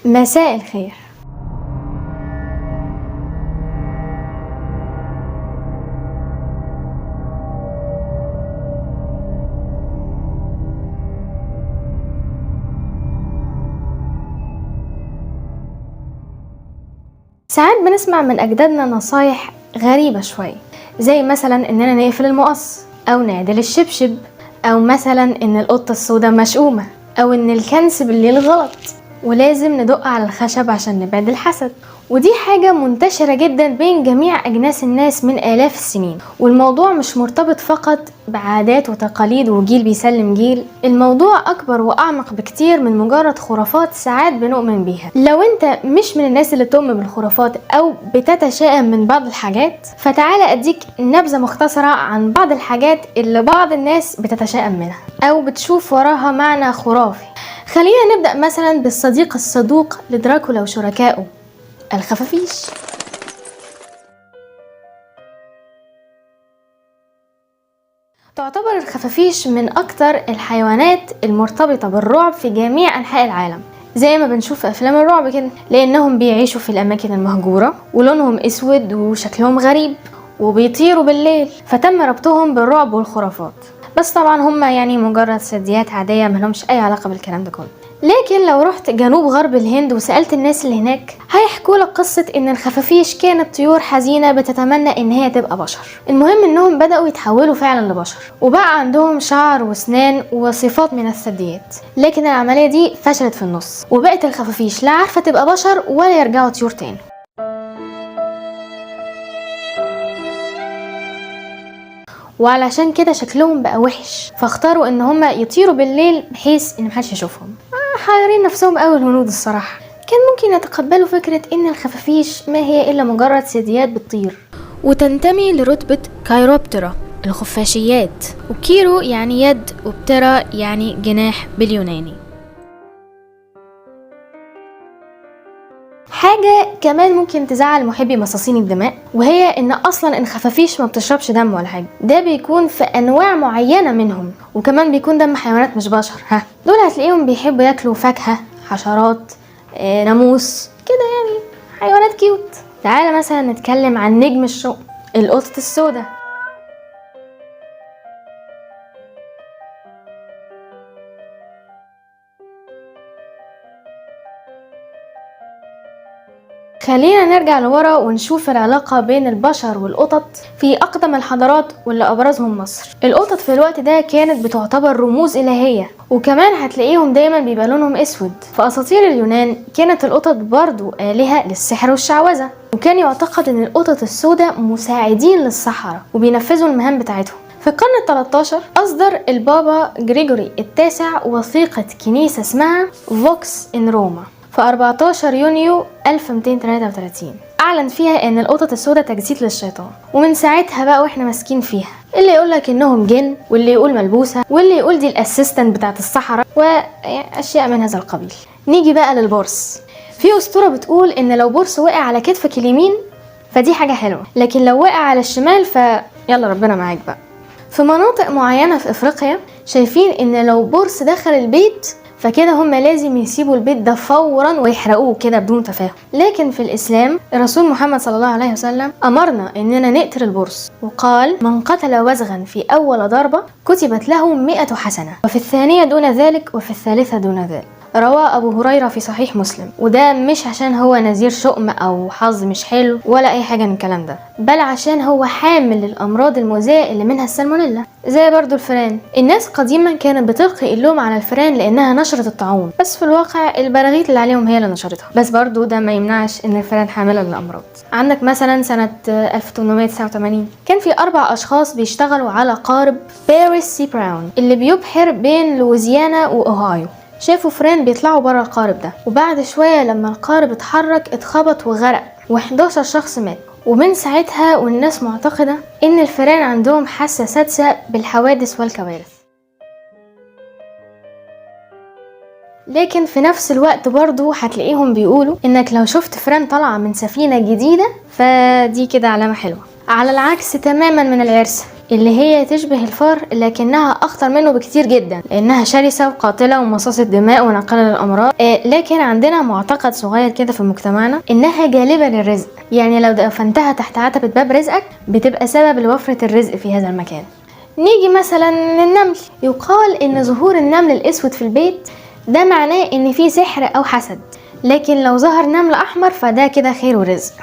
مساء الخير. ساعات بنسمع من أجدادنا نصايح غريبة شوية، زي مثلا إننا نقفل المقص أو نعدل الشبشب، أو مثلا إن القطة السوداء مشؤومة، أو إن الكنس بالليل غلط، ولازم ندق على الخشب عشان نبعد الحسد. ودي حاجة منتشرة جدا بين جميع أجناس الناس من آلاف السنين، والموضوع مش مرتبط فقط بعادات وتقاليد وجيل بيسلم جيل. الموضوع أكبر وأعمق بكتير من مجرد خرافات ساعات بنؤمن بيها. لو أنت مش من الناس اللي تؤمن بالخرافات أو بتتشائم من بعض الحاجات، فتعالى أديك نبذة مختصرة عن بعض الحاجات اللي بعض الناس بتتشائم منها أو بتشوف وراها معنى خرافي. خلينا نبدأ مثلا بالصديق الصدوق لدراكولا وشركائه، الخفافيش. تعتبر الخفافيش من أكتر الحيوانات المرتبطة بالرعب في جميع أنحاء العالم، زي ما بنشوف في أفلام الرعب كده، لأنهم بيعيشوا في الأماكن المهجورة ولونهم أسود وشكلهم غريب وبيطيروا بالليل، فتم ربطهم بالرعب والخرافات. بس طبعا هم يعني مجرد ثدييات عادية ملهمش أي علاقة بالكلام ده كله. لكن لو رحت جنوب غرب الهند وسألت الناس اللي هناك، هيحكولك قصة ان الخفافيش كانت طيور حزينة بتتمنى ان هي تبقى بشر. المهم انهم بدأوا يتحولوا فعلا لبشر، وبقى عندهم شعر واسنان وصفات من الثدييات. لكن العملية دي فشلت في النص، وبقت الخفافيش لا عارفة تبقى بشر ولا يرجعوا طيور تاني. وعلشان كده شكلهم بقى وحش، فاختاروا ان هم يطيروا بالليل بحيث ان محدش يشوفهم. حيرين نفسهم قوي الهنود الصراحة. كان ممكن يتقبلوا فكرة ان الخفافيش ما هي الا مجرد ثدييات بتطير، وتنتمي لرتبة كايروبترا الخفاشيات، وكيرو يعني يد وبترا يعني جناح باليوناني. حاجة كمان ممكن تزعل محبي مصاصين الدماء، وهي ان اصلا الخفافيش ما بتشربش دم ولا حاجة، ده بيكون في انواع معينة منهم، وكمان بيكون دم حيوانات مش بشر. دول هتلاقيهم بيحبوا ياكلوا فاكهة، حشرات، ناموس كده، يعني حيوانات كيوت. تعالى مثلا نتكلم عن نجم الشوق، القطة السوداء. خلينا نرجع لورا ونشوف العلاقة بين البشر والقطط في أقدم الحضارات واللي أبرزهم مصر. القطط في الوقت ده كانت بتعتبر رموز إلهية، وكمان هتلاقيهم دايما بيبقى لونهم أسود. في أساطير اليونان كانت القطط برضو آلهة للسحر والشعوذة، وكان يعتقد أن القطط السوداء مساعدين للسحرة وبينفذوا المهام بتاعتهم. في القرن ال13 أصدر البابا غريغوري التاسع وثيقة كنيسة اسمها فوكس إن روما في 14 يونيو 1233، أعلن فيها إن القطط السوداء تجسيد للشيطان. ومن ساعتها بقى وإحنا ماسكين فيها، اللي يقولك إنهم جن، واللي يقول ملبوسة، واللي يقول دي الأسيستنت بتاعت الصحراء، وأشياء من هذا القبيل. نيجي بقى للبرص. في أسطورة بتقول إن لو برص وقع على كتفك اليمين فدي حاجة حلوة، لكن لو وقع على الشمال فيلا ربنا معاك بقى. في مناطق معينة في أفريقيا شايفين إن لو برص دخل البيت فكده هم لازم يسيبوا البيت ده فورا ويحرقوه كده بدون تفاهم. لكن في الإسلام الرسول محمد صلى الله عليه وسلم أمرنا إننا نقتل البرص، وقال: من قتل وزغا في أول ضربة كتبت له 100 حسنة، وفي الثانية دون ذلك، وفي الثالثة دون ذلك. رواه أبو هريرة في صحيح مسلم. وده مش عشان هو نذير شؤم أو حظ مش حلو ولا أي حاجة من الكلام ده، بل عشان هو حامل للأمراض المؤذية اللي منها السالمونيلا. زي برضو الفئران، الناس قديما كانت بتلقي اللوم على الفئران لأنها نشرت الطاعون، بس في الواقع البراغيث اللي عليهم هي اللي نشرتها. بس برضو ده ما يمنعش إن الفئران حاملة للأمراض. عندك مثلا سنة 1889 كان في 4 أشخاص بيشتغلوا على قارب باريس سي براون اللي بيبحر بين لويزيانا وأوهايو. شافوا فئران بيطلعوا برا القارب ده، وبعد شوية لما القارب اتحرك اتخبط وغرق، و11 شخص مات. ومن ساعتها والناس معتقدة ان الفئران عندهم حاسة سادسة بالحوادث والكوارث. لكن في نفس الوقت برضو هتلاقيهم بيقولوا انك لو شفت فئران طالعة من سفينة جديدة فدي كده علامة حلوة، على العكس تماما من العرسة اللي هي تشبه الفار لكنها اخطر منه بكتير جدا، لانها شرسة وقاتلة ومصاصة دماء وناقلة للامراض. لكن عندنا معتقد صغير كده في مجتمعنا انها جالبة للرزق، يعني لو دفنتها تحت عتبة باب رزقك بتبقى سبب لوفرة الرزق في هذا المكان. نيجي مثلا للنمل، يقال ان ظهور النمل الاسود في البيت ده معناه ان في سحر او حسد، لكن لو ظهر نمل احمر فده كده خير ورزق.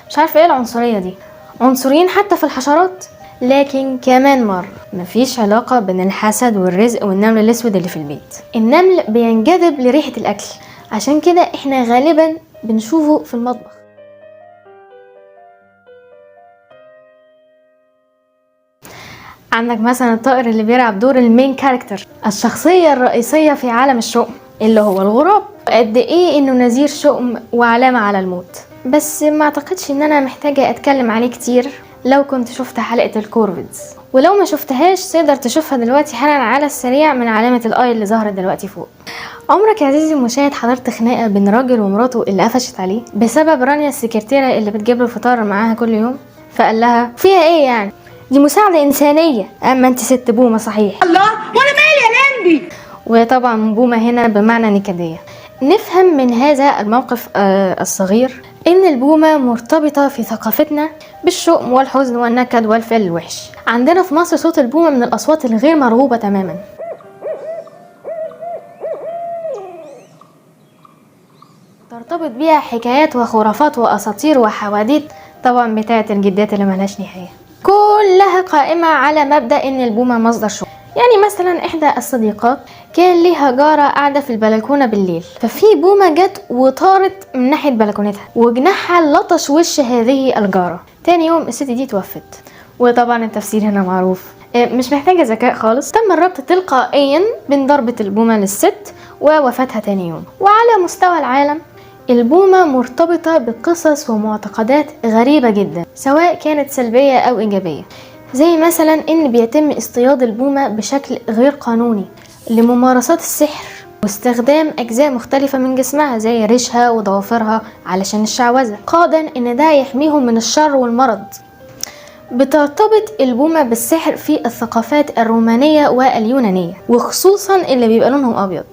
مش عارفه ايه العنصريه دي، عنصريين حتى في الحشرات. لكن كمان مرة مفيش علاقة بين الحسد والرزق والنمل الاسود اللي في البيت. النمل بينجذب لريحة الاكل، عشان كده احنا غالبا بنشوفه في المطبخ. عندك مثلا الطائر اللي بيلعب دور المين كاركتر، الشخصية الرئيسية في عالم الشؤم، اللي هو الغراب. قد ايه انه نذير شؤم وعلامة على الموت، بس ما اعتقدش ان انا محتاجة اتكلم عليه كتير. لو كنت شفت حلقة الكورفيدز، ولو ما شفتهاش تقدر تشوفها دلوقتي حالا على السريع من علامة الاي اللي ظهرت دلوقتي فوق. عمرك يا عزيزي المشاهد حضرت خناقة بين راجل ومراته اللي قفشت عليه بسبب رانيا السكرتيرة اللي بتجيب له الفطار معاها كل يوم؟ فقال لها فيها ايه يعني، دي مساعدة إنسانية، أما أنت ست بومة صحيح. الله، وأنا مالي يا لمبي. وطبعا بومة هنا بمعنى نكدية. نفهم من هذا الموقف الصغير إن البومة مرتبطة في ثقافتنا بالشؤم والحزن والنكد والفعل الوحش. عندنا في مصر صوت البومة من الأصوات الغير مرغوبة تماما. ترتبط بيها حكايات وخرافات وأساطير وحواديت، طبعا بتاعة الجدات اللي ملهاش نهاية، كلها قائمة على مبدأ ان البومة مصدر شؤم. يعني مثلا احدى الصديقات كان ليها جارة قاعدة في البلكونة بالليل، ففي بومة جت وطارت من ناحية بلكونتها وجناحها لطش وش هذه الجارة. تاني يوم الست دي توفت، وطبعا التفسير هنا معروف، مش محتاجة ذكاء خالص، تم الربط تلقائيا بين ضربة البومة للست ووفاتها تاني يوم. وعلى مستوى العالم البومة مرتبطة بقصص ومعتقدات غريبة جدا، سواء كانت سلبية أو إيجابية. زي مثلا إن بيتم اصطياد البومة بشكل غير قانوني لممارسات السحر واستخدام أجزاء مختلفة من جسمها زي ريشها وضوافرها علشان الشعوذة، قادا إن ده يحميهم من الشر والمرض. بترتبط البومة بالسحر في الثقافات الرومانية واليونانية، وخصوصا اللي بيبقى لونهم أبيض.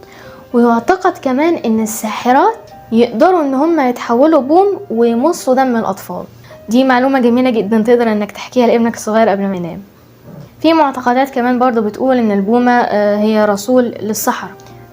ويعتقد كمان إن الساحرات يقدروا ان هم يتحولوا بوم ويمصوا دم الاطفال. دي معلومة جميلة جدا تقدر انك تحكيها لابنك الصغير قبل ما ينام. في معتقدات كمان برضو بتقول ان البومة هي رسول للسحر.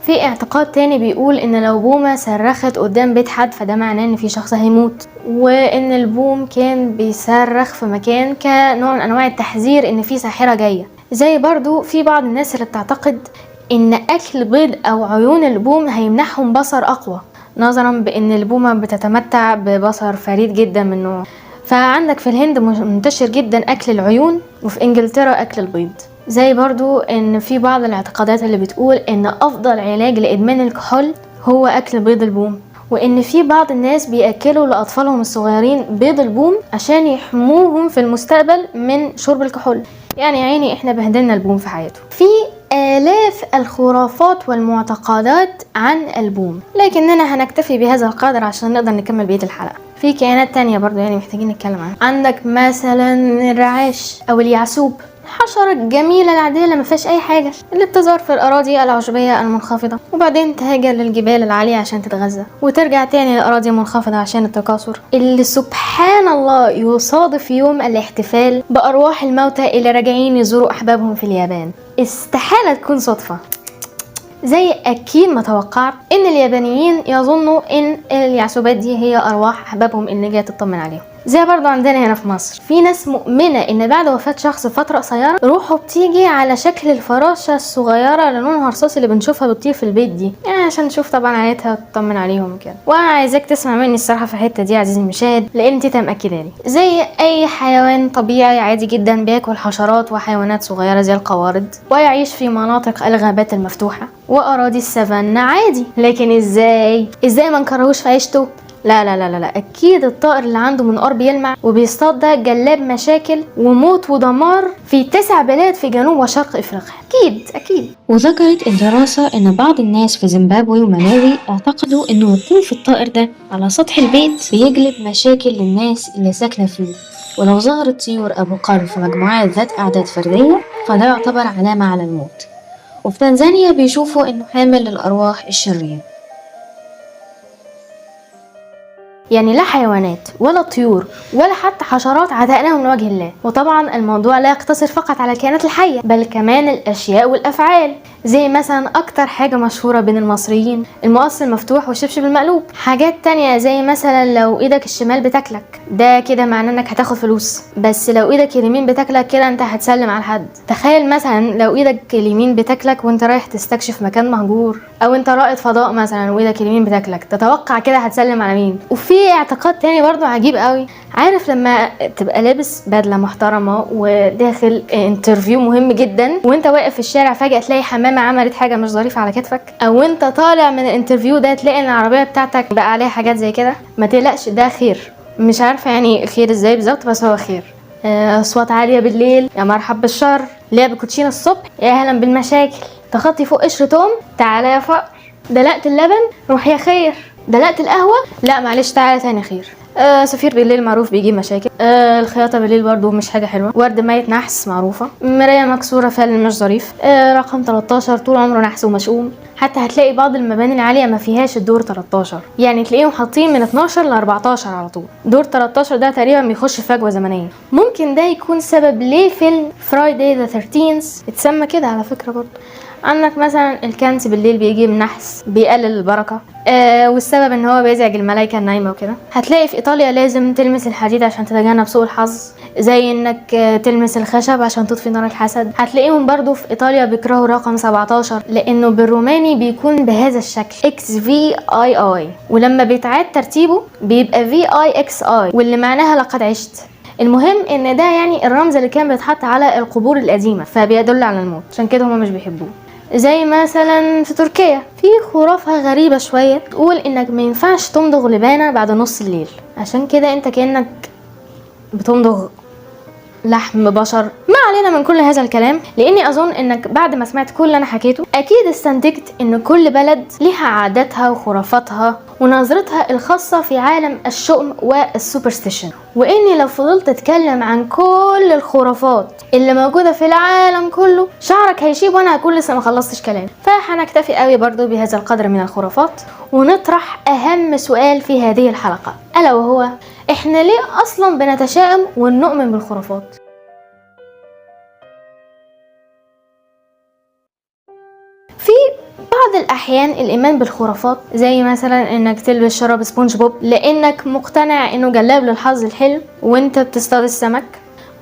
في اعتقاد تاني بيقول ان لو بومة صرخت قدام بيت حد فده معناه ان في شخص هيموت، وان البوم كان بيصرخ في مكان كنوع من انواع التحذير ان في ساحرة جاية. زي برضو في بعض الناس اللي بتعتقد ان اكل بيض او عيون البوم هيمنحهم بصر اقوى، نظرا بان البومة بتتمتع ببصر فريد جدا من نوعه. فعندك في الهند منتشر جدا اكل العيون، وفي انجلترا اكل البيض. زي برضو ان في بعض الاعتقادات اللي بتقول ان افضل علاج لادمان الكحول هو اكل بيض البوم، وان في بعض الناس بياكلوا لاطفالهم الصغيرين بيض البوم عشان يحموهم في المستقبل من شرب الكحول. يعني عيني احنا بهدلنا البوم في حياته. في آلاف الخرافات والمعتقدات عن البوم، لكننا هنكتفي بهذا القدر عشان نقدر نكمل بقية الحلقة. في كائنات تانية برضو يعني محتاجين نتكلم عنها. عندك مثلا الرعاش او اليعسوب، حشرة الجميلة العادية اللي ما فيهاش اي حاجة، اللي بتظهر في الاراضي العشبية المنخفضة وبعدين تهاجر للجبال العالية عشان تتغذى وترجع تاني للاراضي المنخفضة عشان التكاثر، اللي سبحان الله يصادف يوم الاحتفال بارواح الموتى اللي راجعين يزوروا احبابهم في اليابان. استحالة تكون صدفة. زي اكيد ما توقعت ان اليابانيين يظنوا ان اليعسوبات دي هي ارواح احبابهم اللي جايه تطمن عليهم. زي برضو عندنا هنا في مصر في ناس مؤمنة ان بعد وفاة شخص فترة قصيرة روحه بتيجي على شكل الفراشة الصغيرة اللي لونها رصاصي اللي بنشوفها بتطير في البيت دي، يعني عشان نشوف طبعا عيلتها وتطمن عليهم كده. وانا عايزاك تسمع مني الصراحة في الحتة دي عزيزي المشاهد، لان تيتا مأكدالي زي اي حيوان طبيعي عادي جدا بياكل حشرات وحيوانات صغيرة زي القوارض ويعيش في مناطق الغابات المفتوحة واراضي السافانا عادي. لكن ازاي ما نكرهوش في عيشته؟ لا لا لا لا لا، اكيد الطائر اللي عنده منقار بيلمع وبيصطاد ده جلاب مشاكل وموت ودمار في 9 بلاد في جنوب وشرق افريقيا، اكيد. وذكرت الدراسة ان بعض الناس في زيمبابوي وملاوي اعتقدوا انه وقوف الطائر ده على سطح البيت بيجلب مشاكل للناس اللي ساكنة فيه، ولو ظهرت طيور أبو قر في مجموعات ذات أعداد فردية فده يعتبر علامة على الموت. وفي تنزانيا بيشوفوا إنه حامل للأرواح الشريرة. يعني لا حيوانات ولا طيور ولا حتى حشرات عتقناهم لوجه الله. وطبعا الموضوع لا يقتصر فقط على الكائنات الحية، بل كمان الأشياء والأفعال، زي مثلا أكتر حاجة مشهورة بين المصريين المقص المفتوح والشبشب المقلوب. حاجات تانية زي مثلا لو ايدك الشمال بتاكلك، ده كده معناه انك هتاخد فلوس، بس لو ايدك اليمين بتاكلك كده انت هتسلم على حد. تخيل مثلا لو ايدك اليمين بتاكلك وانت رايح تستكشف مكان مهجور، او انت رائد فضاء مثلا وايدك اليمين بتاكلك، تتوقع كده هتسلم على مين؟ وفي اعتقاد تاني برضو عجيب قوي، عارف لما تبقى لابس بدلة محترمة وداخل انترفيو مهم جدا وانت واقف في الشارع فجأة تلاقي حمامة عملت حاجة مش ظريفة على كتفك، او انت طالع من الانترفيو ده تلاقي ان العربية بتاعتك بقى عليها حاجات زي كده، ما تقلقش ده خير. مش عارفة يعني خير ازاي بالظبط، بس هو خير. اصوات عالية بالليل، يا مرحب بالشر. لعب كوتشينة الصبح، يا اهلا بالمشاكل. تخطي فوق قشر توم، تعالى يا فقر. دلقت اللبن، روح يا خير. دلقت القهوة، لا معلش تعالى تاني خير. سفير بالليل معروف بيجيب مشاكل. الخياطة بالليل برضو مش حاجة حلوة. ورد ميت نحس معروفة. مراية مكسورة فعلا مش ظريف. رقم 13 طول عمره نحس ومشؤوم. حتى هتلاقي بعض المباني العالية ما فيهاش الدور 13، يعني تلاقيهم حاطين من 12 ل 14 على طول. دور 13 ده تقريبا بيخش في فجوة زمنية. ممكن ده يكون سبب ليه فيلم فرايداي ذا 13 اتسمى كده على فكرة برضو. عندك مثلا الكنس بالليل بيجيب نحس، بيقلل البركة، والسبب ان هو بيزعج الملائكة النايمة وكده. هتلاقي في ايطاليا لازم تلمس الحديد عشان تتجنب سوء الحظ، زي انك تلمس الخشب عشان تطفي نار الحسد. هتلاقيهم برضو في ايطاليا بيكرهوا رقم 17 لانه بالروماني بيكون بهذا الشكل XVII، ولما بيتعاد ترتيبه بيبقى VIXI واللي معناها لقد عشت. المهم ان ده يعني الرمز اللي كان بيتحط على القبور القديمة فبيدل على الموت، عشان كده هما مش بيحبوه. زي مثلا في تركيا في خرافة غريبة شوية تقول انك ما ينفعش تمضغ لبانة بعد نص الليل، عشان كده انت كأنك بتمضغ لحم بشر. ما علينا من كل هذا الكلام، لاني اظن انك بعد ما سمعت كل اللي انا حكيته اكيد استنتجت ان كل بلد ليها عاداتها وخرافاتها ونظرتها الخاصة في عالم الشؤم والسوبرستيشن، واني لو فضلت اتكلم عن كل الخرافات اللي موجودة في العالم كله شعرك هيشيب وانا هكون لسه ما خلصتش كلام. فهنكتفي قوي برضو بهذا القدر من الخرافات ونطرح اهم سؤال في هذه الحلقة، الا وهو احنا ليه اصلا بنتشائم ونؤمن بالخرافات؟ في بعض الأحيان الإيمان بالخرافات زي مثلا إنك تلبس شراب سبونج بوب لأنك مقتنع إنه جلاب للحظ الحلو وإنت بتصطاد السمك،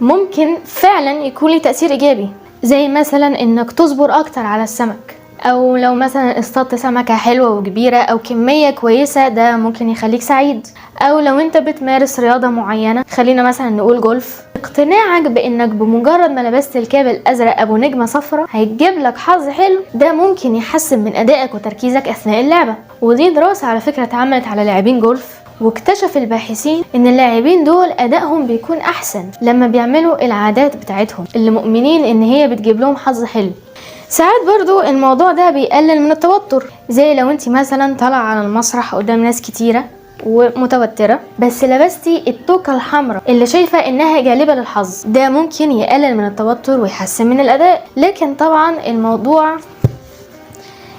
ممكن فعلا يكون ليه تأثير إيجابي، زي مثلا إنك تصبر أكتر على السمك، أو لو مثلا اصطادت سمكة حلوة وكبيرة أو كمية كويسة ده ممكن يخليك سعيد، أو لو أنت بتمارس رياضة معينة، خلينا مثلا نقول جولف، اقتناعك بانك بمجرد ما لبست الكاب الازرق ابو نجمه صفرة هيجيب لك حظ حلو ده ممكن يحسن من ادائك وتركيزك اثناء اللعبه. ودي دراسه على فكره اتعملت على لاعبين جولف، واكتشف الباحثين ان اللاعبين دول ادائهم بيكون احسن لما بيعملوا العادات بتاعتهم اللي مؤمنين ان هي بتجيب لهم حظ حلو. ساعات برضو الموضوع ده بيقلل من التوتر، زي لو انت مثلا طالعه على المسرح قدام ناس كتيره ومتوترة بس لبستي التوكة الحمراء اللي شايفة انها جالبة للحظ، ده ممكن يقلل من التوتر ويحسن من الاداء. لكن طبعا الموضوع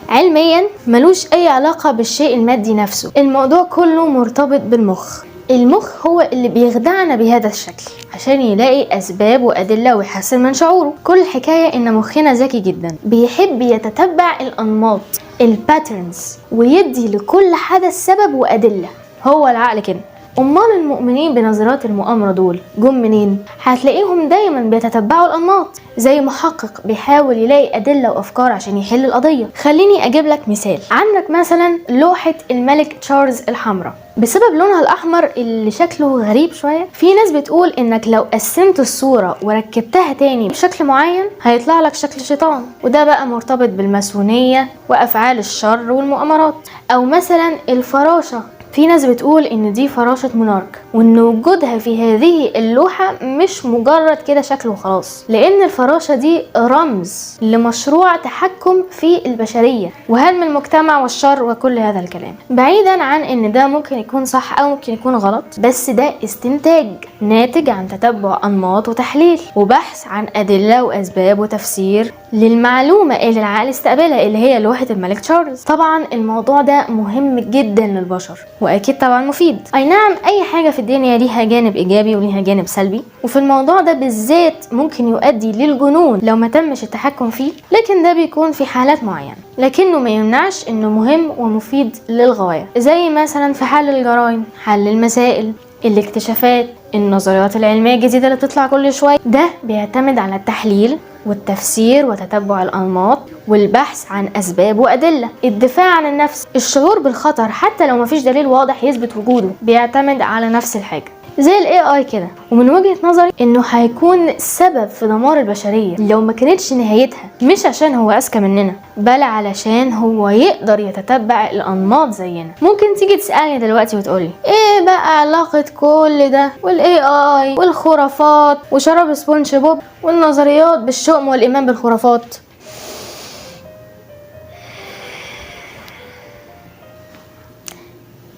علميا ملوش اي علاقة بالشيء المادي نفسه، الموضوع كله مرتبط بالمخ. المخ هو اللي بيخدعنا بهذا الشكل عشان يلاقي اسباب وادله ويحسن من شعوره. كل الحكايه ان مخنا ذكي جدا، بيحب يتتبع الانماط الباترنز ويدي لكل حدث سبب وادله. هو العقل كده. امال المؤمنين بنظريات المؤامره دول جم منين؟ هتلاقيهم دايما بيتتبعوا الانماط، زي محقق بيحاول يلاقي ادله وافكار عشان يحل القضيه. خليني اجيب لك مثال. عندك مثلا لوحه الملك تشارلز الحمراء، بسبب لونها الاحمر اللي شكله غريب شويه، في ناس بتقول انك لو قسمت الصوره وركبتها تاني بشكل معين هيطلع لك شكل شيطان، وده بقى مرتبط بالماسونيه وافعال الشر والمؤامرات. او مثلا الفراشه في ناس بتقول ان دي فراشة مونارك، وان وجودها في هذه اللوحة مش مجرد كده شكل وخلاص، لان الفراشة دي رمز لمشروع تحكم في البشرية وهدم المجتمع والشر وكل هذا الكلام. بعيدا عن ان ده ممكن يكون صح او ممكن يكون غلط، بس ده استنتاج ناتج عن تتبع انماط وتحليل وبحث عن ادلة واسباب وتفسير للمعلومة اللي العقل استقبلها، اللي هي لوحة الملك تشارلز. طبعا الموضوع ده مهم جدا للبشر، واكيد طبعا مفيد. اي نعم، اي حاجة في الدنيا ليها جانب ايجابي وليها جانب سلبي، وفي الموضوع ده بالذات ممكن يؤدي للجنون لو ما تمش التحكم فيه، لكن ده بيكون في حالات معينة، لكنه ما يمنعش انه مهم ومفيد للغاية، زي مثلا في حل الجرائم، حل المسائل، الاكتشافات، النظريات العلمية الجديدة اللي بتطلع كل شوية. ده بيعتمد على التحليل والتفسير وتتبع الأنماط والبحث عن أسباب وأدلة. الدفاع عن النفس، الشعور بالخطر حتى لو مفيش دليل واضح يثبت وجوده، بيعتمد على نفس الحاجة زي ال AI كده. ومن وجهة نظري انه هيكون سبب في دمار البشرية لو ما كانتش نهايتها، مش عشان هو اذكى مننا، بل علشان هو يقدر يتتبع الانماط زينا. ممكن تيجي تسألني دلوقتي وتقولي ايه بقى علاقة كل ده وال AI والخرافات وشراب سبونج بوب والنظريات بالشؤم والايمان بالخرافات؟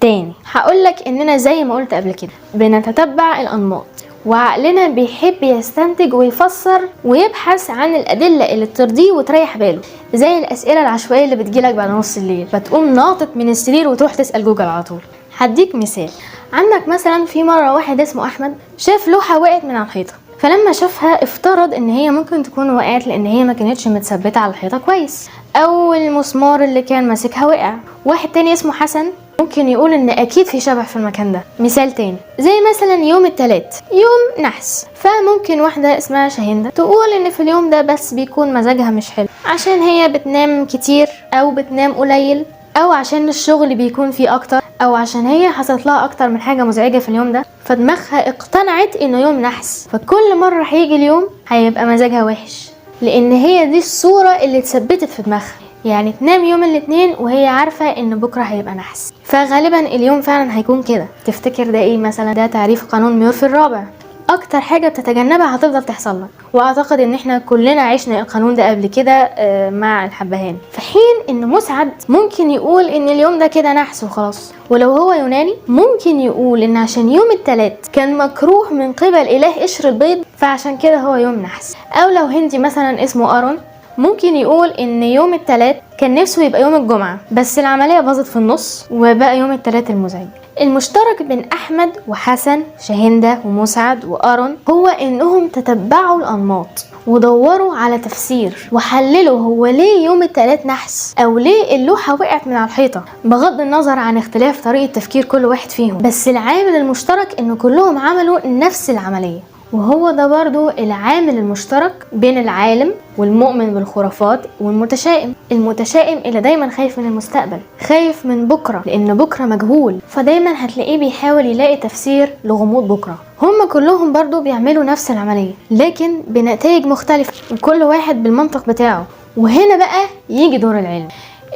تاني هقولك اننا زي ما قلت قبل كده بنتتبع الانماط، وعقلنا بيحب يستنتج ويفسر ويبحث عن الادله اللي ترضيه وتريح باله، زي الاسئله العشوائيه اللي بتجيلك بعد نص الليل فتقوم ناطط من السرير وتروح تسال جوجل على طول. هديك مثال. عندك مثلا في مره واحد اسمه احمد شاف لوحه وقعت من على الحيطه، فلما شافها افترض ان هي ممكن تكون وقعت لان هي ما كانتش متثبته على الحيطه كويس، او المسمار اللي كان ماسكها وقع. واحد تاني اسمه حسن ممكن يقول ان اكيد في شبح في المكان ده. مثال تاني زي مثلا يوم التلات يوم نحس، فممكن واحدة اسمها شاهندة تقول ان في اليوم ده بس بيكون مزاجها مش حلو عشان هي بتنام كتير او بتنام قليل، او عشان الشغل بيكون فيه اكتر، او عشان هي حصلت لها اكتر من حاجة مزعجة في اليوم ده، فدماغها اقتنعت انه يوم نحس، فكل مرة هيجي اليوم هيبقى مزاجها وحش، لان هي دي الصورة اللي اتثبتت في دماغها. يعني تنام يوم الاثنين وهي عارفة ان بكرة هيبقى نحس، فغالبا اليوم فعلا هيكون كده. تفتكر ده ايه مثلا؟ ده تعريف قانون ميورفي الرابع. اكتر حاجة بتتجنبها هتفضل تحصل لك، واعتقد ان احنا كلنا عشنا القانون ده قبل كده مع الحبهان. في حين ان مسعد ممكن يقول ان اليوم ده كده نحس وخلاص، ولو هو يوناني ممكن يقول ان عشان يوم التلات كان مكروه من قبل اله قشر البيض فعشان كده هو يوم نحس. او لو هندي مثلا اسمه ارون ممكن يقول ان يوم التلات كان نفسه يبقى يوم الجمعة، بس العملية باظت في النص وبقى يوم التلات المزعج. المشترك بين احمد وحسن، شاهندة ومسعد وارون، هو انهم تتبعوا الانماط ودوروا على تفسير وحللوا هو ليه يوم التلات نحس او ليه اللوحة وقعت من على الحيطة، بغض النظر عن اختلاف طريقة تفكير كل واحد فيهم، بس العامل المشترك انه كلهم عملوا نفس العملية. وهو ده برضو العامل المشترك بين العالم والمؤمن بالخرافات والمتشائم. المتشائم اللي دايما خايف من المستقبل، خايف من بكرة لان بكرة مجهول، فدايما هتلاقيه بيحاول يلاقي تفسير لغموض بكرة. هم كلهم برضو بيعملوا نفس العملية لكن بنتائج مختلفة، وكل واحد بالمنطق بتاعه. وهنا بقى يجي دور العلم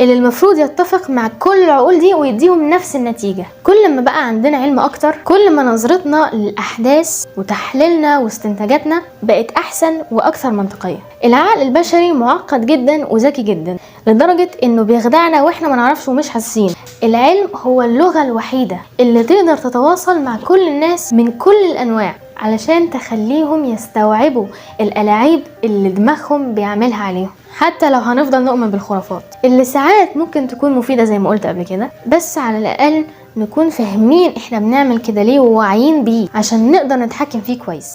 اللي المفروض يتفق مع كل العقول دي ويديهم نفس النتيجة. كل ما بقى عندنا علم اكتر، كل ما نظرتنا للاحداث وتحليلنا واستنتاجاتنا بقت احسن واكثر منطقية. العقل البشري معقد جدا وذكي جدا لدرجة انه بيخدعنا واحنا ما نعرفش ومش حاسين. العلم هو اللغة الوحيدة اللي تقدر تتواصل مع كل الناس من كل الانواع علشان تخليهم يستوعبوا الألاعيب اللي دماغهم بيعملها عليهم، حتى لو هنفضل نؤمن بالخرافات اللي ساعات ممكن تكون مفيدة زي ما قلت قبل كده، بس على الأقل نكون فاهمين احنا بنعمل كده ليه وواعيين بيه عشان نقدر نتحكم فيه كويس.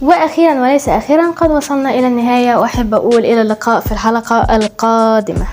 وأخيرا وليس أخيرا قد وصلنا إلى النهاية، وأحب أقول إلى اللقاء في الحلقة القادمة.